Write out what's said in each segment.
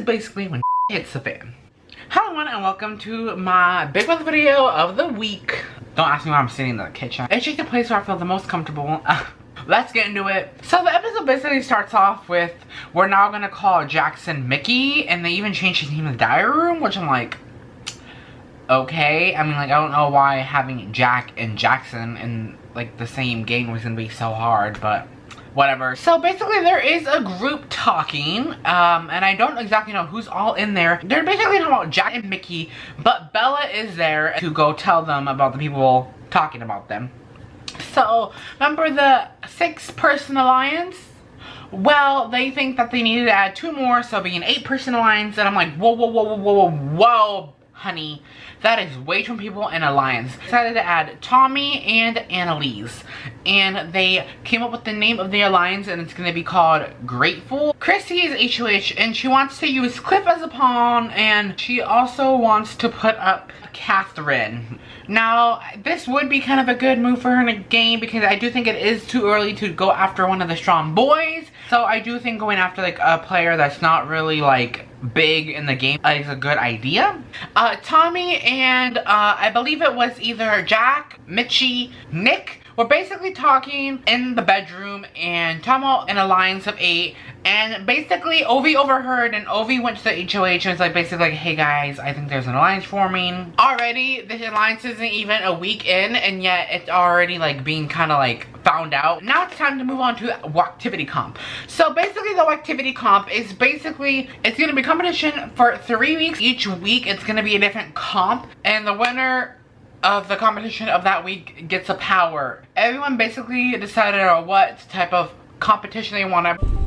basically when hits the fan. Hello everyone and welcome to my Big Brother video of the week. Don't ask me why I'm sitting in the kitchen. It's just the place where I feel the most comfortable. Let's get into it. So the episode basically starts off with, we're now gonna call Jackson Mickey, and they even changed his name in the diary room, which I'm like, okay. I mean, like, I don't know why having Jack and Jackson in like the same game was gonna be so hard, but whatever. So basically there is a group talking, and I don't exactly know who's all in there. They're basically talking about Jack and Mickey, but Bella is there to go tell them about the people talking about them. So remember the 6-person alliance? Well, they think that they needed to add 2 more, so it'll be an 8-person alliance, and I'm like, whoa, whoa, whoa, whoa, whoa, whoa, whoa, honey, that is way too many people in alliance. Decided to add Tommy and Analyse, and they came up with the name of the alliance, and it's gonna be called Grateful. Christie is HOH, and she wants to use Cliff as a pawn, and she also wants to put up Kathryn. Now, this would be kind of a good move for her in a game, because I do think it is too early to go after one of the strong boys. So I do think going after like a player that's not really like big in the game is a good idea. Tommy and I believe it was either Jack, Michie, Nick were basically talking in the bedroom, and talking about an alliance of 8, and basically Ovi overheard, and Ovi went to the HOH and was like basically like, hey guys, I think there's an alliance forming. Already the alliance isn't even a week in, and yet it's already like being kind of like found out. Now it's time to move on to activity comp. So basically the activity comp is basically, it's going to be competition for 3 weeks. Each week it's going to be a different comp, and the winner of the competition of that week gets a power. Everyone basically decided on what type of competition they want to.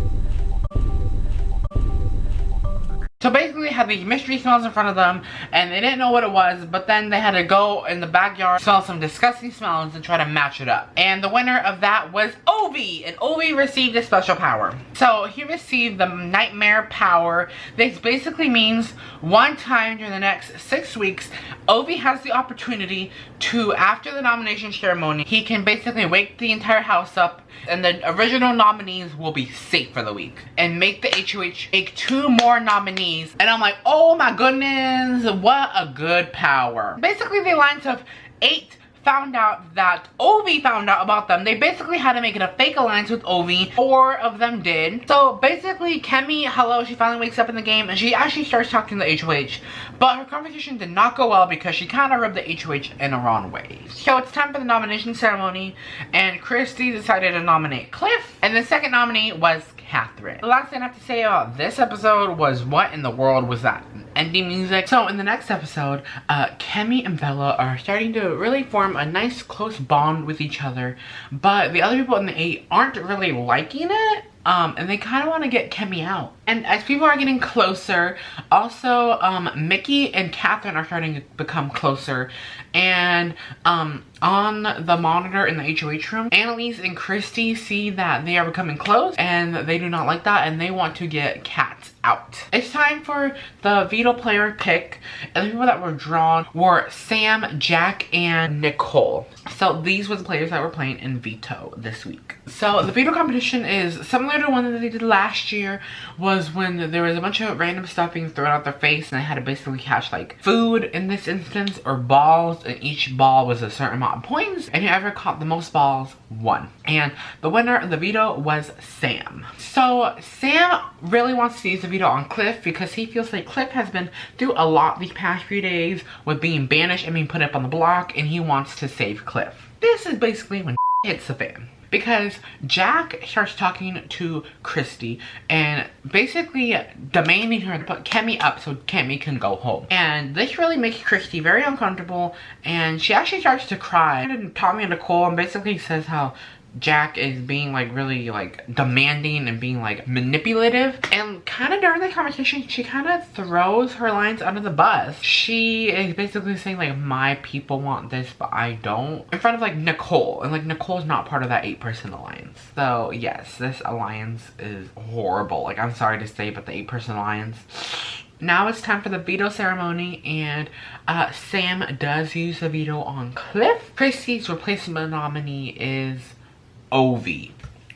So basically they had these mystery smells in front of them, and they didn't know what it was, but then they had to go in the backyard, smell some disgusting smells, and try to match it up. And the winner of that was Ovi, and Ovi received a special power. So he received the Nightmare power. This basically means one time during the next 6 weeks, Ovi has the opportunity to, after the nomination ceremony, he can basically wake the entire house up, and the original nominees will be safe for the week, and make the HOH take 2 more nominees. And I'm like, oh my goodness, what a good power. Basically the alliance of 8 found out that Ovi found out about them. They basically had to make it a fake alliance with Ovi. 4 of them did. So basically Kemi, hello, she finally wakes up in the game, and she actually starts talking to the HOH. But her conversation did not go well because she kind of rubbed the HOH in a wrong way. So it's time for the nomination ceremony, and Christie decided to nominate Cliff, and the second nominee was Kathryn. The last thing I have to say about this episode was, what in the world was that ending music? So in the next episode, Kemi and Bella are starting to really form a nice close bond with each other, but the other people in the 8 aren't really liking it. And they kind of want to get Kemi out. And as people are getting closer, also Mickey and Kathryn are starting to become closer. And on the monitor in the HOH room, Analyse and Christie see that they are becoming close, and they do not like that, and they want to get Kat out. It's time for the veto player pick, and the people that were drawn were Sam, Jack, and Nicole. So these were the players that were playing in veto this week. So the veto competition is similar to one that they did last year, was when there was a bunch of random stuff being thrown out their face, and they had to basically catch like food in this instance, or balls, and each ball was a certain amount of points, and whoever caught the most balls won. And the winner of the veto was Sam. So Sam really wants to use the veto on Cliff because he feels like Cliff has been through a lot these past few days with being banished and being put up on the block, and he wants to save Cliff. This is basically when hits the fan, because Jack starts talking to Christie and basically demanding her to put Kemi up so Kemi can go home. And this really makes Christie very uncomfortable, and she actually starts to cry. And Tommy and Nicole, and basically says how Jack is being like really like demanding and being like manipulative, and kind of during the conversation she kind of throws her lines under the bus. She is basically saying like, my people want this but I don't, in front of like Nicole, and like Nicole's not part of that 8-person alliance. So yes, this alliance is horrible. Like, I'm sorry to say, but the 8-person alliance. Now it's time for the veto ceremony, and Sam does use the veto on Cliff. Christie's replacement nominee is Ovi.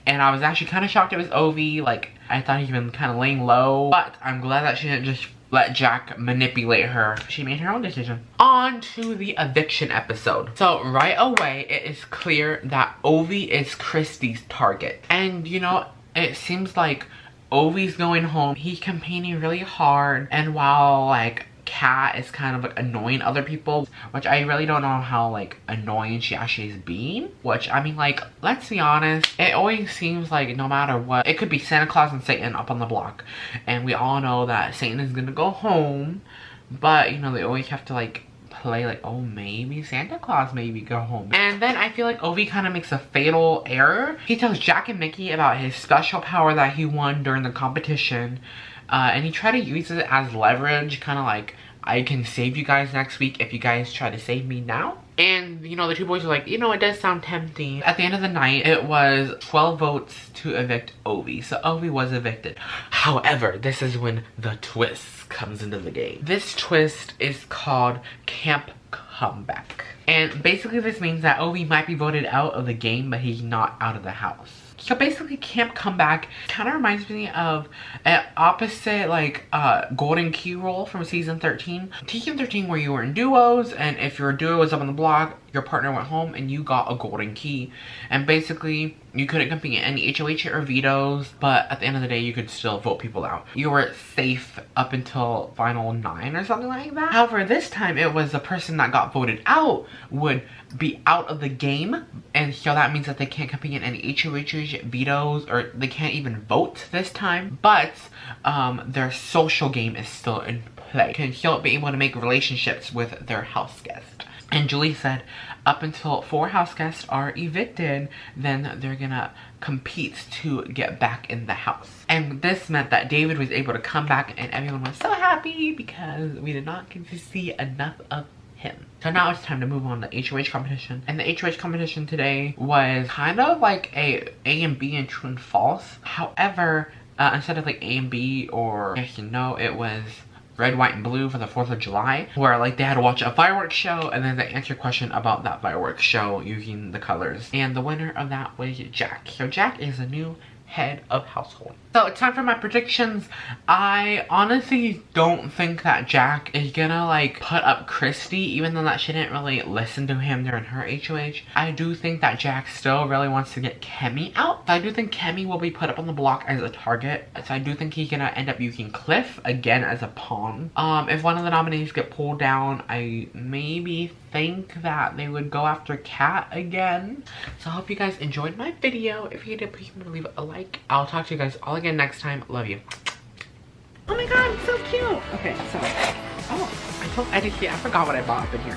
And I was actually kind of shocked it was Ovi. Like, I thought he'd been kind of laying low. But I'm glad that she didn't just let Jack manipulate her. She made her own decision. On to the eviction episode. So right away, it is clear that Ovi is Christie's target. And you know, it seems like Ovi's going home. He's campaigning really hard. And while like Kat is kind of like annoying other people, which I really don't know how like annoying she actually is being. Which, I mean, like, let's be honest, it always seems like no matter what, it could be Santa Claus and Satan up on the block, and we all know that Satan is gonna go home, but you know, they always have to like play like, oh, maybe Santa Claus maybe go home. And then I feel like Ovi kind of makes a fatal error. He tells Jack and Michie about his special power that he won during the competition. And he tried to use it as leverage, kind of like, I can save you guys next week if you guys try to save me now. And, you know, the two boys were like, you know, it does sound tempting. At the end of the night, it was 12 votes to evict Ovi. So Ovi was evicted. However, this is when the twist comes into the game. This twist is called Camp Comeback. And basically this means that Ovi might be voted out of the game, but he's not out of the house. So basically, Camp Comeback kind of reminds me of an opposite, like, golden key role from season 13. Season 13 where you were in duos, and if your duo was up on the block, your partner went home and you got a golden key. And basically, you couldn't compete in any HOH or vetoes, but at the end of the day, you could still vote people out. You were safe up until final 9 or something like that. However, this time, it was the person that got voted out would be out of the game, and so that means that they can't compete in any HOH vetoes, or they can't even vote this time, but their social game is still in play. Can still be able to make relationships with their house guest. And Julie said up until 4 house guests are evicted, then they're gonna compete to get back in the house. And this meant that David was able to come back, and everyone was so happy because we did not get to see enough of him. So now it's time to move on to the HOH competition. And the HOH competition today was kind of like a and B and true and false. However, instead of like A and B or yes and no, it was red, white, and blue for the 4th of July, where like they had to watch a fireworks show and then they answer a question about that fireworks show using the colors. And the winner of that was Jack. So Jack is the new head of household. So it's time for my predictions. I honestly don't think that Jack is gonna like put up Christie, even though that she didn't really listen to him during her HOH. I do think that Jack still really wants to get Kemi out. So I do think Kemi will be put up on the block as a target. So I do think he's gonna end up using Cliff again as a pawn. If one of the nominees get pulled down, I maybe think that they would go after Kat again. So I hope you guys enjoyed my video. If you did, please leave a like. I'll talk to you guys all again next time. Love you. Oh my god, it's so cute. Okay, so, oh, I forgot what I bought up in here.